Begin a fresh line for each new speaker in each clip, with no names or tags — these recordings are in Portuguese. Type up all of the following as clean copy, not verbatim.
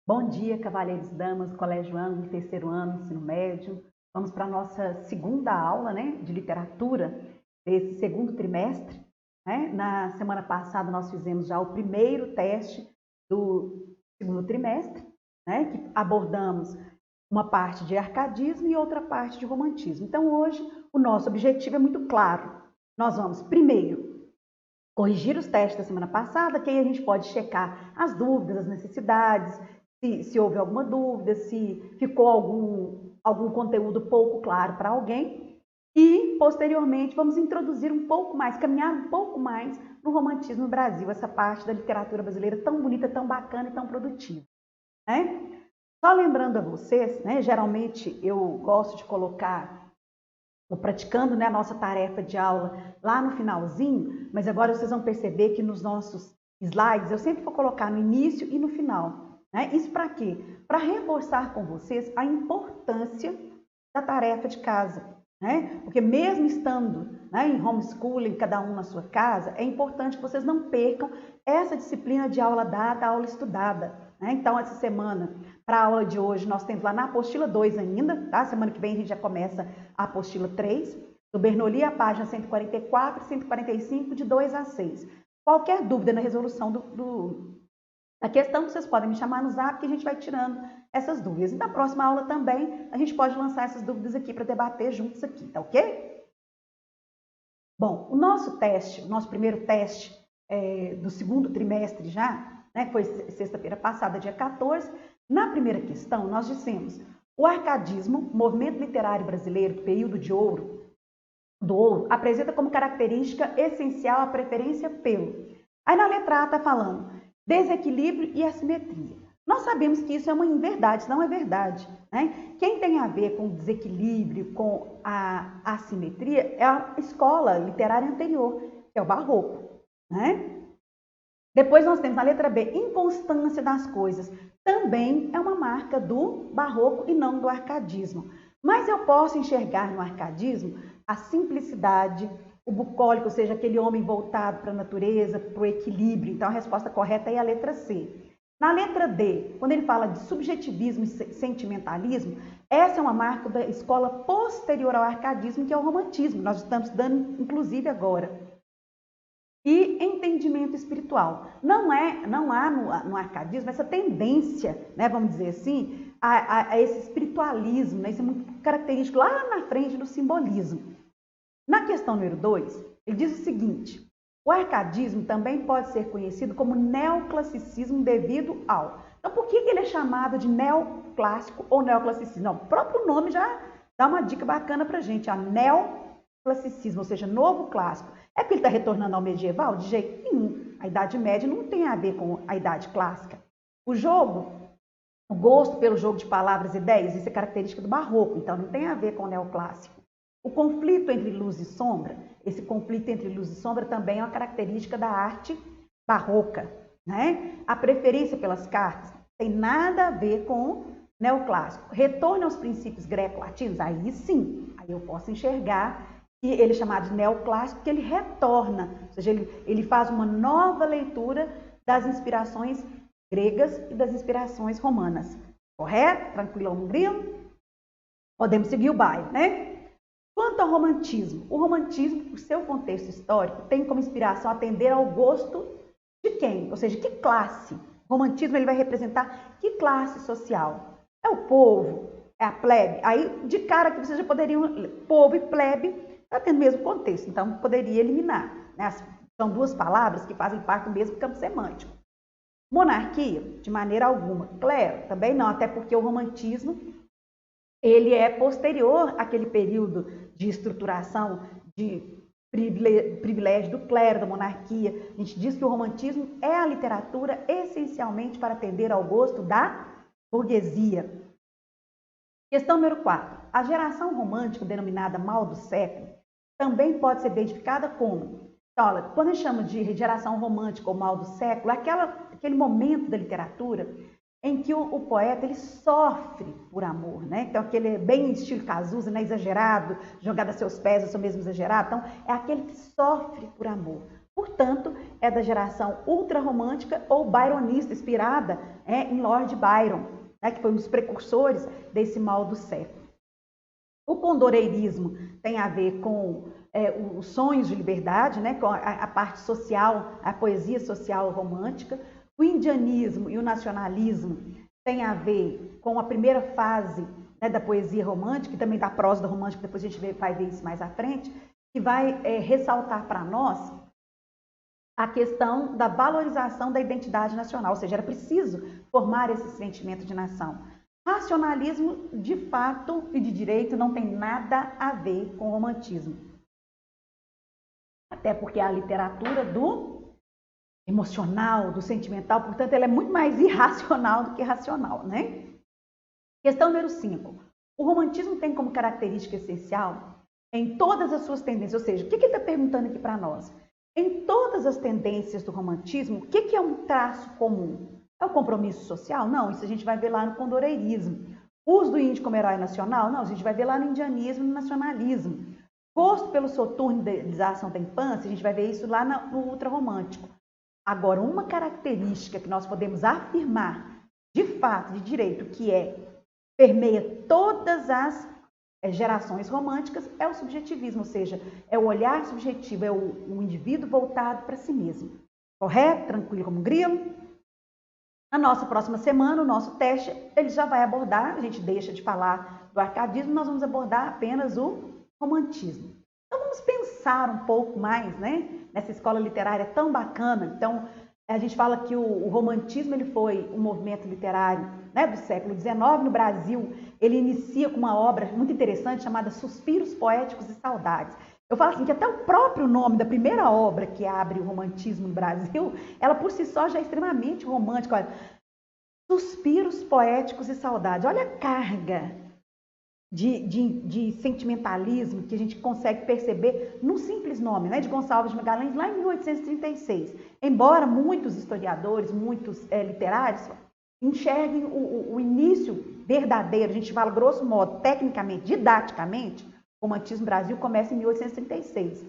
Bom dia, cavalheiros e damas, Colégio Ângulo, terceiro ano, ensino médio. Vamos para a nossa segunda aula, de literatura desse segundo trimestre. Na semana passada nós fizemos já o primeiro teste do segundo trimestre, que abordamos uma parte de arcadismo e outra parte de romantismo. Então hoje o nosso objetivo é muito claro. Nós vamos primeiro corrigir os testes da semana passada, que aí a gente pode checar as dúvidas, as necessidades, se houve alguma dúvida, se ficou algum conteúdo pouco claro para alguém. E, posteriormente, vamos introduzir um pouco mais, caminhar um pouco mais no romantismo no Brasil, essa parte da literatura brasileira tão bonita, tão bacana e tão produtiva. Só lembrando a vocês, geralmente eu gosto de colocar praticando a nossa tarefa de aula lá no finalzinho, mas agora vocês vão perceber que nos nossos slides eu sempre vou colocar no início e no final. Isso para quê? Para reforçar com vocês a importância da tarefa de casa. Porque mesmo estando em homeschooling, cada um na sua casa, é importante que vocês não percam essa disciplina de aula dada, aula estudada. Então, essa semana, para a aula de hoje, nós temos lá na apostila 2 ainda, tá? Semana que vem a gente já começa a apostila 3, do Bernoulli, a página 144 e 145, de 2 a 6. Qualquer dúvida na resolução da questão, vocês podem me chamar no zap que a gente vai tirando essas dúvidas. E na próxima aula também, a gente pode lançar essas dúvidas aqui para debater juntos aqui, tá ok? Bom, o nosso teste, o nosso primeiro teste do segundo trimestre já, que foi sexta-feira passada, dia 14, na primeira questão nós dissemos: o arcadismo, movimento literário brasileiro do período do ouro, apresenta como característica essencial a preferência pelo. Aí na letra A está falando desequilíbrio e assimetria. Nós sabemos que isso é uma inverdade, isso não é verdade. Quem tem a ver com desequilíbrio, com a assimetria, é a escola literária anterior, que é o barroco. Depois nós temos na letra B, inconstância das coisas. Também é uma marca do barroco e não do arcadismo. Mas eu posso enxergar no arcadismo a simplicidade, o bucólico, ou seja, aquele homem voltado para a natureza, para o equilíbrio. Então, a resposta correta é a letra C. Na letra D, quando ele fala de subjetivismo e sentimentalismo, essa é uma marca da escola posterior ao arcadismo, que é o romantismo. Nós estamos estudando, inclusive, agora. E entendimento espiritual. Não há no arcadismo essa tendência, vamos dizer assim, a esse espiritualismo, isso é muito característico lá na frente do simbolismo. Na questão número 2, ele diz o seguinte: o arcadismo também pode ser conhecido como neoclassicismo devido ao... Então, por que ele é chamado de neoclássico ou neoclassicismo? Não, o próprio nome já dá uma dica bacana para a gente, a neoclassicismo, ou seja, novo clássico. É porque ele está retornando ao medieval? De jeito nenhum. A Idade Média não tem a ver com a Idade Clássica. O gosto pelo jogo de palavras e ideias, isso é característica do barroco, então não tem a ver com o neoclássico. O conflito entre luz e sombra, esse conflito entre luz e sombra também é uma característica da arte barroca. A preferência pelas cartas tem nada a ver com o neoclássico. Retorno aos princípios greco-latinos, aí sim, aí eu posso enxergar que ele é chamado de neoclássico, que ele retorna, ou seja, ele faz uma nova leitura das inspirações gregas e das inspirações romanas. Correto? Tranquilo, grilo? Podemos seguir o baile, Quanto ao romantismo, o romantismo, por seu contexto histórico, tem como inspiração atender ao gosto de quem? Ou seja, que classe? O romantismo ele vai representar que classe social? É o povo? É a plebe? Aí, de cara que vocês já poderiam... Povo e plebe está tendo o mesmo contexto, então poderia eliminar. São duas palavras que fazem parte do mesmo campo semântico. Monarquia, de maneira alguma. Clero, também não, até porque o romantismo ele é posterior àquele período de estruturação, de privilégio do clero, da monarquia. A gente diz que o romantismo é a literatura essencialmente para atender ao gosto da burguesia. Questão número 4. A geração romântica, denominada mal do século, também pode ser identificada como... Então, olha, quando a gente chama de geração romântica ou mal do século, é aquele momento da literatura em que o poeta ele sofre por amor, Então, aquele bem estilo Cazuza, exagerado, jogado a seus pés, eu sou mesmo exagerado. Então, é aquele que sofre por amor. Portanto, é da geração ultrarromântica ou byronista, inspirada em Lord Byron, né, que foi um dos precursores desse mal do século. O condoreirismo tem a ver com os sonhos de liberdade, né, com a parte social, a poesia social romântica. O indianismo e o nacionalismo tem a ver com a primeira fase, né, da poesia romântica e também da prosa romântica, depois a gente vai ver isso mais à frente, que vai ressaltar para nós a questão da valorização da identidade nacional, ou seja, era preciso formar esse sentimento de nação. Racionalismo, de fato e de direito, não tem nada a ver com o romantismo. Até porque a literatura do emocional, do sentimental, portanto, ela é muito mais irracional do que racional, né? Questão número 5. O romantismo tem como característica essencial, em todas as suas tendências, ou seja, o que ele está perguntando aqui para nós? Em todas as tendências do romantismo, o que é um traço comum? É o compromisso social? Não, isso a gente vai ver lá no condoreirismo. O uso do índio como herói nacional? Não, a gente vai ver lá no indianismo e no nacionalismo. Gosto pelo soturno de idealização da infância? A gente vai ver isso lá no ultrarromântico. Agora, uma característica que nós podemos afirmar, de fato, de direito, que permeia todas as gerações românticas, é o subjetivismo, ou seja, é o olhar subjetivo, é o indivíduo voltado para si mesmo. Correto? Tranquilo como um grilo? Na nossa próxima semana, o nosso teste, ele já vai abordar, a gente deixa de falar do arcadismo, nós vamos abordar apenas o romantismo. Então, vamos pensar um pouco mais, né, nessa escola literária tão bacana. Então, a gente fala que o romantismo ele foi um movimento literário, né, do século XIX. No Brasil, ele inicia com uma obra muito interessante chamada Suspiros Poéticos e Saudades. Eu falo assim que até o próprio nome da primeira obra que abre o romantismo no Brasil, ela por si só já é extremamente romântica. Olha, Suspiros Poéticos e Saudades. Olha a carga de sentimentalismo que a gente consegue perceber no simples nome, né, de Gonçalves de Magalhães, lá em 1836. Embora muitos historiadores, muitos literários, enxerguem o início verdadeiro, a gente fala grosso modo, tecnicamente, didaticamente, o romantismo Brasil começa em 1836.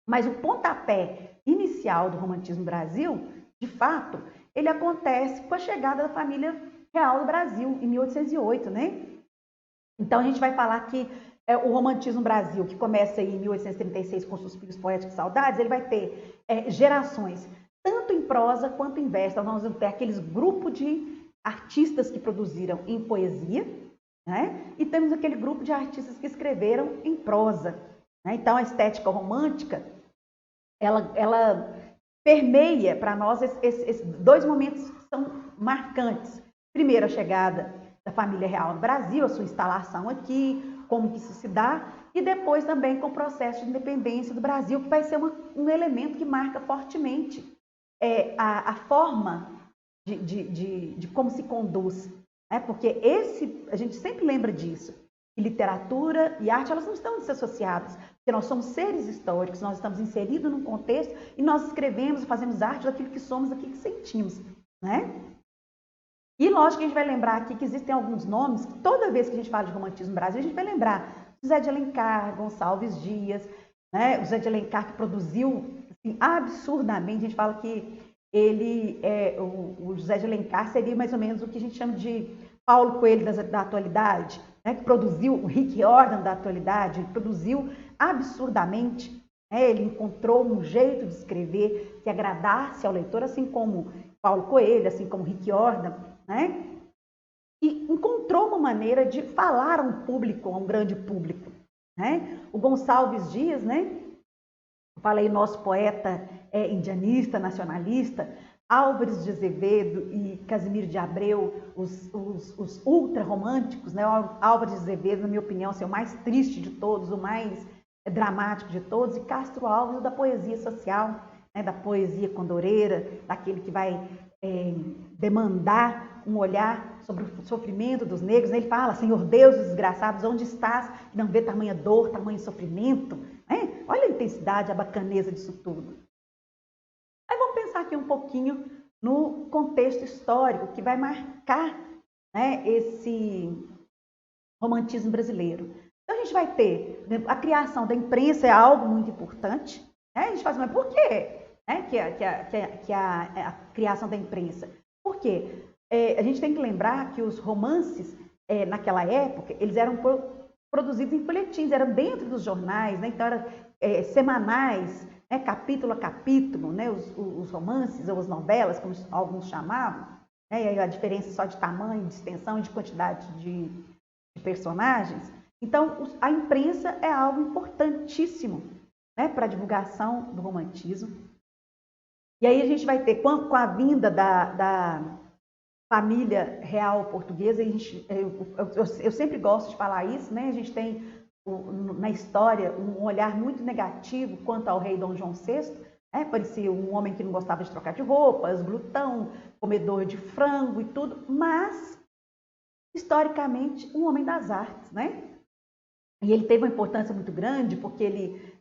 Mas o pontapé inicial do romantismo Brasil, de fato, ele acontece com a chegada da família real do Brasil, em 1808, né? Então, a gente vai falar que o romantismo Brasil, que começa em 1836 com Suspiros Poéticos e Saudades, ele vai ter gerações, tanto em prosa quanto em verso. Então, nós vamos ter aqueles grupos de artistas que produziram em poesia, né? E temos aquele grupo de artistas que escreveram em prosa, né? Então, a estética romântica, ela permeia para nós esses dois momentos que são marcantes. Primeiro, a chegada da família real no Brasil, a sua instalação aqui, como que isso se dá, e depois também com o processo de independência do Brasil, que vai ser um elemento que marca fortemente a forma de como se conduz, né? Porque a gente sempre lembra disso, que literatura e arte, elas não estão desassociadas, porque nós somos seres históricos, nós estamos inseridos num contexto e nós escrevemos, fazemos arte daquilo que somos, daquilo que sentimos, né? E lógico que a gente vai lembrar aqui que existem alguns nomes que toda vez que a gente fala de romantismo no Brasil, a gente vai lembrar José de Alencar, Gonçalves Dias, né? José de Alencar que produziu assim, absurdamente, a gente fala que o José de Alencar seria mais ou menos o que a gente chama de Paulo Coelho da atualidade, né? Que produziu o Rick Riordan da atualidade, ele produziu absurdamente, né? Ele encontrou um jeito de escrever que agradasse ao leitor, assim como Paulo Coelho, assim como Rick Riordan, né? E encontrou uma maneira de falar a um público, a um grande público, né? O Gonçalves Dias, né? Eu falei, nosso poeta indianista, nacionalista, Álvares de Azevedo e Casimiro de Abreu, os ultra-românticos, né? Álvares de Azevedo, na minha opinião, é o mais triste de todos, o mais dramático de todos, e Castro Alves, da poesia social, né? Da poesia condoreira, daquele que vai demandar um olhar sobre o sofrimento dos negros. Ele fala, Senhor Deus dos desgraçados, onde estás que não vê tamanha dor, tamanho sofrimento? Né? Olha a intensidade, a bacaneza disso tudo. Aí vamos pensar aqui um pouquinho no contexto histórico que vai marcar, né, esse romantismo brasileiro. Então a gente vai ter a criação da imprensa, é algo muito importante. Né? A gente fala assim, mas por quê? né? A criação da imprensa. Por quê? A gente tem que lembrar que os romances, naquela época, eles eram produzidos em folhetins, eram dentro dos jornais, né? Então eram semanais, né? Capítulo a capítulo, né? Os romances ou as novelas, como alguns chamavam, né? E aí a diferença só de tamanho, de extensão e de quantidade de personagens. Então, a imprensa é algo importantíssimo, né? Para a divulgação do romantismo. E aí a gente vai ter, com a vinda da família real portuguesa, eu sempre gosto de falar isso, né? A gente tem na história um olhar muito negativo quanto ao rei Dom João VI, né? Parecia um homem que não gostava de trocar de roupas, glutão, comedor de frango e tudo, mas historicamente um homem das artes, né? E ele teve uma importância muito grande porque ele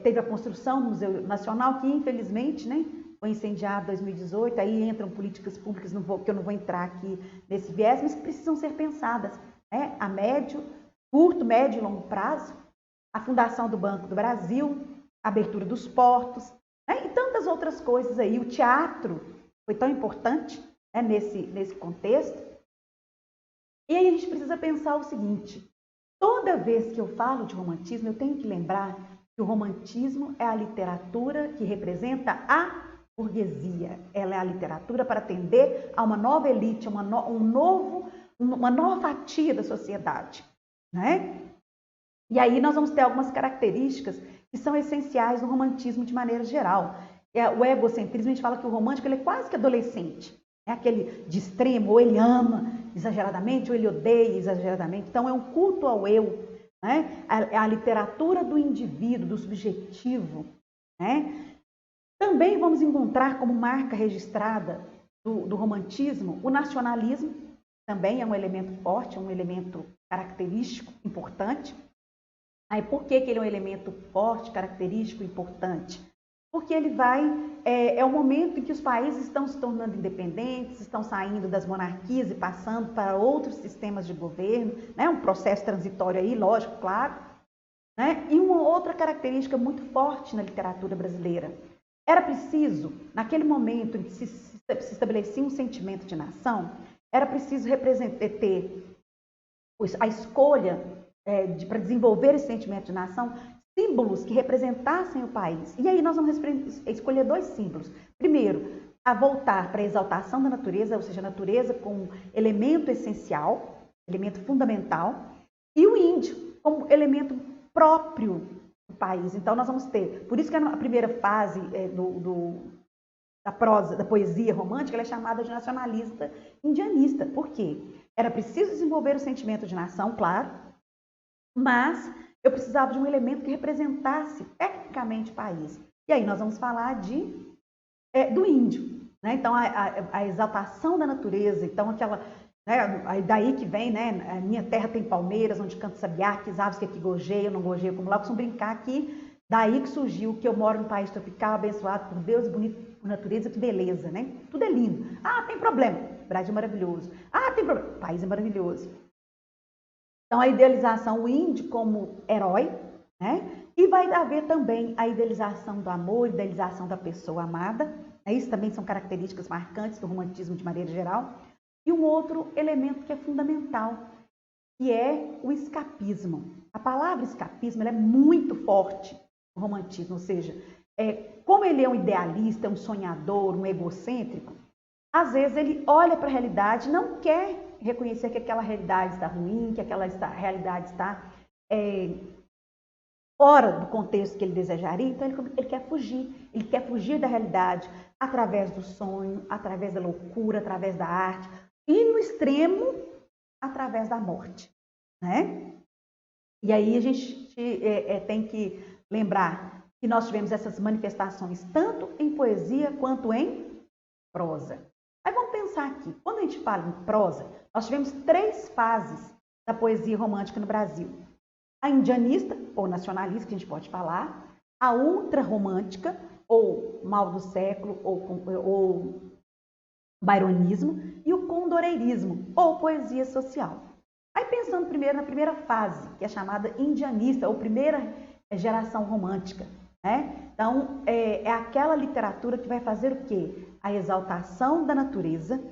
teve a construção do Museu Nacional, que infelizmente, né, foi incendiado em 2018, aí entram políticas públicas, que eu não vou entrar aqui nesse viés, mas que precisam ser pensadas, né, a médio, curto, médio e longo prazo, a fundação do Banco do Brasil, a abertura dos portos, né, e tantas outras coisas aí. O teatro foi tão importante, né, nesse contexto. E aí a gente precisa pensar o seguinte: toda vez que eu falo de romantismo, eu tenho que lembrar que o romantismo é a literatura que representa a burguesia. Ela é a literatura para atender a uma nova elite, uma nova fatia da sociedade, né? E aí nós vamos ter algumas características que são essenciais no romantismo de maneira geral. O egocentrismo, a gente fala que o romântico ele é quase que adolescente. É aquele de extremo, ou ele ama exageradamente, ou ele odeia exageradamente. Então é um culto ao eu, né? A literatura do indivíduo, do subjetivo, né? Também vamos encontrar como marca registrada do romantismo o nacionalismo, também é um elemento forte, um elemento característico importante. Aí por que ele é um elemento forte, característico, importante? Porque ele é o momento em que os países estão se tornando independentes, estão saindo das monarquias e passando para outros sistemas de governo, né? Um processo transitório aí, lógico, claro, né? E uma outra característica muito forte na literatura brasileira. Era preciso, naquele momento em que se estabelecia um sentimento de nação, era preciso ter a escolha para desenvolver esse sentimento de nação, símbolos que representassem o país. E aí nós vamos escolher dois símbolos. Primeiro, a voltar para a exaltação da natureza, ou seja, a natureza como elemento essencial, elemento fundamental, e o índio como elemento próprio do país. Então nós vamos ter, por isso que a primeira fase da prosa, da poesia romântica, ela é chamada de nacionalista indianista. Por quê? Era preciso desenvolver o sentimento de nação, claro, mas eu precisava de um elemento que representasse tecnicamente o país. E aí nós vamos falar do índio, né? Então a exaltação da natureza, então aquela, né? Daí que vem, né? A minha terra tem palmeiras, onde canta sabiá, que aves que aqui gojeiam, não gojeiam como lá. Eu costumo brincar aqui, daí que surgiu que eu moro num país tropical, abençoado por Deus e bonito por natureza, que beleza, né? Tudo é lindo. Ah, tem problema. Brasil é maravilhoso. Ah, tem problema. O país é maravilhoso. Então, a idealização, o índio como herói, né? E vai haver também a idealização do amor, idealização da pessoa amada, né? Isso também são características marcantes do romantismo de maneira geral. E um outro elemento que é fundamental, que é o escapismo. A palavra escapismo ela é muito forte no romantismo, ou seja, como ele é um idealista, um sonhador, um egocêntrico, às vezes ele olha para a realidade, não quer reconhecer que aquela realidade está ruim, que aquela realidade está fora do contexto que ele desejaria, então ele quer fugir da realidade através do sonho, através da loucura, através da arte e, no extremo, através da morte, né? E aí a gente tem que lembrar que nós tivemos essas manifestações tanto em poesia quanto em prosa. Aí vamos pensar aqui, quando a gente fala em prosa, nós tivemos 3 fases da poesia romântica no Brasil. A indianista, ou nacionalista, que a gente pode falar, a ultrarromântica, ou mal do século, ou byronismo, e o condoreirismo, ou poesia social. Aí pensando primeiro na primeira fase, que é chamada indianista, ou primeira geração romântica, né? Então, é aquela literatura que vai fazer o quê? A exaltação da natureza,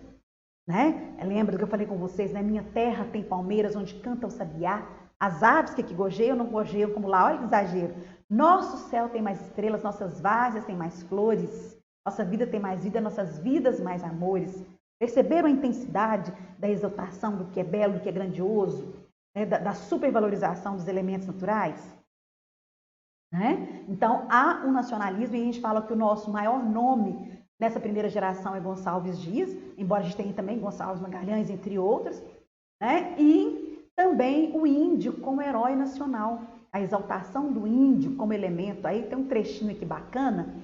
né? Lembra do que eu falei com vocês, né? Minha terra tem palmeiras onde canta o sabiá, as aves que aqui gojeiam não gojeiam como lá, olha que exagero. Nosso céu tem mais estrelas, nossas várzeas têm mais flores, nossa vida tem mais vida, nossas vidas mais amores. Perceberam a intensidade da exaltação do que é belo, do que é grandioso, né? Da supervalorização dos elementos naturais? Né? Então, há um nacionalismo e a gente fala que o nosso maior nome nessa primeira geração é Gonçalves Dias, embora a gente tenha também Gonçalves Magalhães, entre outros, né? E também o índio como herói nacional, a exaltação do índio como elemento. Aí tem um trechinho aqui bacana,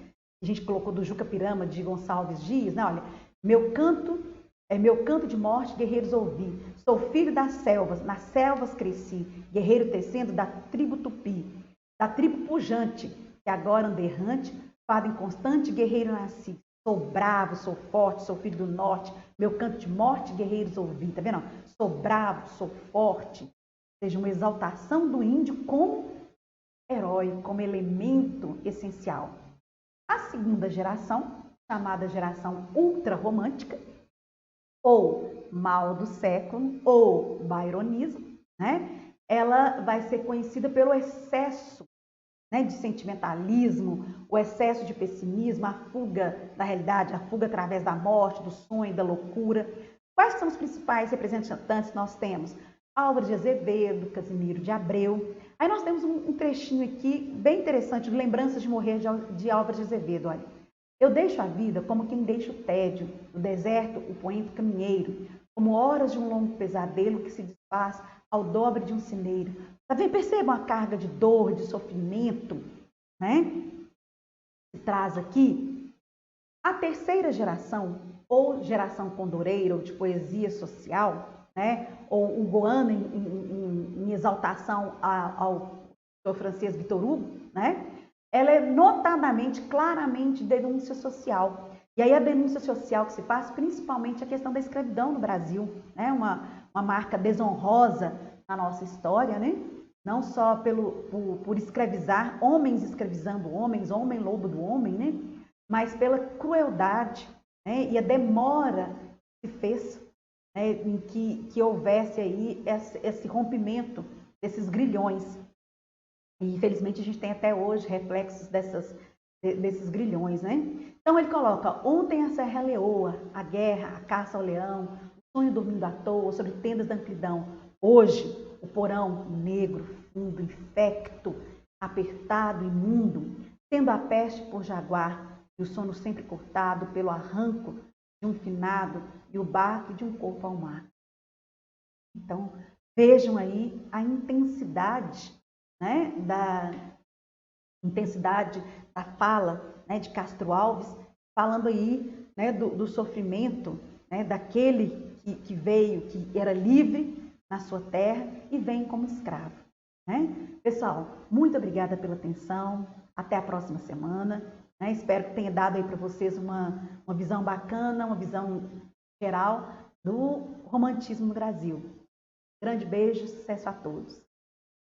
a gente colocou do Juca Pirama de Gonçalves Dias, né? Olha, meu canto de morte, guerreiros ouvi, sou filho das selvas, nas selvas cresci, guerreiro tecendo da tribo Tupi, da tribo pujante, que agora anda errante, fado inconstante, guerreiro nasci. Sou bravo, sou forte, sou filho do norte, meu canto de morte, guerreiros ouvi. Tá vendo? Sou bravo, sou forte. Ou seja, uma exaltação do índio como herói, como elemento essencial. A segunda geração, chamada geração ultrarromântica, ou mal do século, ou byronismo, né? Ela vai ser conhecida pelo excesso, né, de sentimentalismo, o excesso de pessimismo, a fuga da realidade, a fuga através da morte, do sonho, da loucura. Quais são os principais representantes que nós temos? Álvares de Azevedo, Casimiro de Abreu. Aí nós temos um trechinho aqui bem interessante, de Lembranças de Morrer, de Álvares de Azevedo. Olha, eu deixo a vida como quem deixa o tédio, no deserto o poente caminheiro, como horas de um longo pesadelo que se desfaz ao dobre de um cineiro. Tá vendo? Percebam a carga de dor, de sofrimento, né? Que traz aqui. A terceira geração, ou geração condoreira, ou de poesia social, né? Ou o Goano em exaltação ao Sr. Francisco Vitor Hugo, né? Ela é notadamente, claramente denúncia social. E aí a denúncia social que se faz, principalmente a questão da escravidão no Brasil, né? Uma marca desonrosa na nossa história, né? Não só por escravizar, homens escravizando homens, homem lobo do homem, né? Mas pela crueldade, né? E a demora que se fez, né? Em que houvesse aí esse rompimento desses grilhões. E infelizmente a gente tem até hoje reflexos desses grilhões, né? Então ele coloca, ontem a Serra Leoa, a guerra, a caça ao leão, o sonho dormindo à toa, sobre tendas da amplidão. Hoje, o porão negro, fundo, infecto, apertado, imundo, tendo a peste por jaguar, e o sono sempre cortado pelo arranco de um finado e o baque de um corpo ao mar. Então, vejam aí a intensidade, né, da fala, né, de Castro Alves, falando aí, né, do sofrimento, né, daquele que veio, que era livre na sua terra e vem como escravo, né? Pessoal, muito obrigada pela atenção, até a próxima semana, né? Espero que tenha dado aí para vocês uma visão bacana, uma visão geral do romantismo no Brasil. Grande beijo, sucesso a todos.